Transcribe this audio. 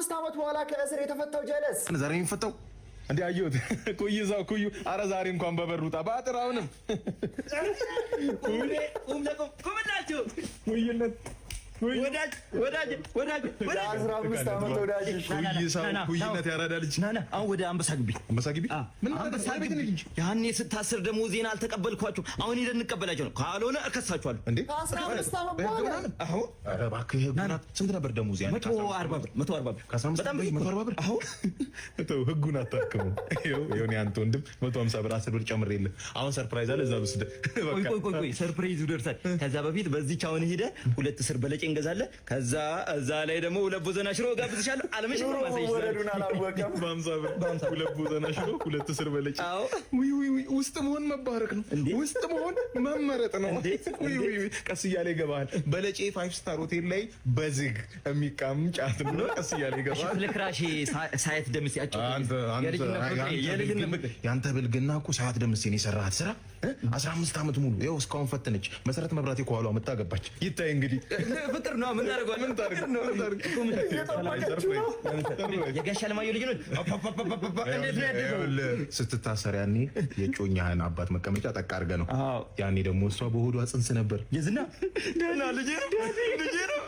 ከ15 ዓመት በኋላ ከእስር የተፈታው ጀለስ ዛሬ የሚፈታው እንዴ? አየሁት ኩይዛው ኩዩ። አረ ዛሬ እንኳን በበሩጣ ባጥር አሁንም ቁምላችሁ ኩይነት ወዳጅ 15 ዓመት ወዳጅ ኩይነት ያራዳ ልጅ አሁን ወደ አንበሳ ግቢ ምን አንበሳ ግቢ ያኔ ስታስር ደግሞ ዜና አልተቀበልኳችሁ። አሁን ሄደን እንቀበላቸው ነው። ካልሆነ እከሳችኋለሁ። እንዴ 15 ዓመት በኋላ አሁን ኧረ እባክህ ስንት ነበር ደሞዝ? ያኔ 140 ብር በጣም 140 ብር። አሁን ተው ህጉን አታክሙ። ይኸው አንተ ወንድም 150 ብር 10 ብር ጨምሬልህ አሁን ሰርፕራይዝ አለ። እዛ ብስደ ቆይ ሰርፕራይዙ ደርሳል። ከዛ በፊት በዚህች አሁን ሄደ 2 እስር በለጭ እንገዛለን። ከዛ እዛ ላይ ደግሞ 2 ቦዘና ሽሮ ጋብዝሻለሁ። አለመሽ ነው ማሳይሽ ወረዱን አላወቀም። በ50 ብር 2 ቦዘና ሽሮ 2 እስር በለጭ። ውስጥ መሆን መባረክ ነው። ውስጥ መሆን መመረጥ ነው። ቀስ እያለ ይገባል። በለጬ 5 ስታር ሆቴል ላይ በዝግ የሚቃም ጫት ነው። ቀስ እያለ ይገባል። ለክራሽ ሳይት ደምስ ያጫው ያንተ ብልግና እኮ ሳያት ደምሴን የሰራሃት ስራ 15 ዓመት ሙሉ ይኸው እስካሁን ፈተነች። መሰረት መብራቴ ከኋሏ መጣገባች። ይታይ እንግዲህ ፍቅር ነው። ምን ታደርጋለህ? የጋሽ አለማየሁ ልጅ ነው። እንዴት ነው ያደረገው? ስትታሰር ያኔ የጮኛህን አባት መቀመጫ ጠቅ አድርገህ ነው። ያኔ ደግሞ እሷ በሆዷ ጽንስ ነበር። የዝና ደህና ልጅ ነው።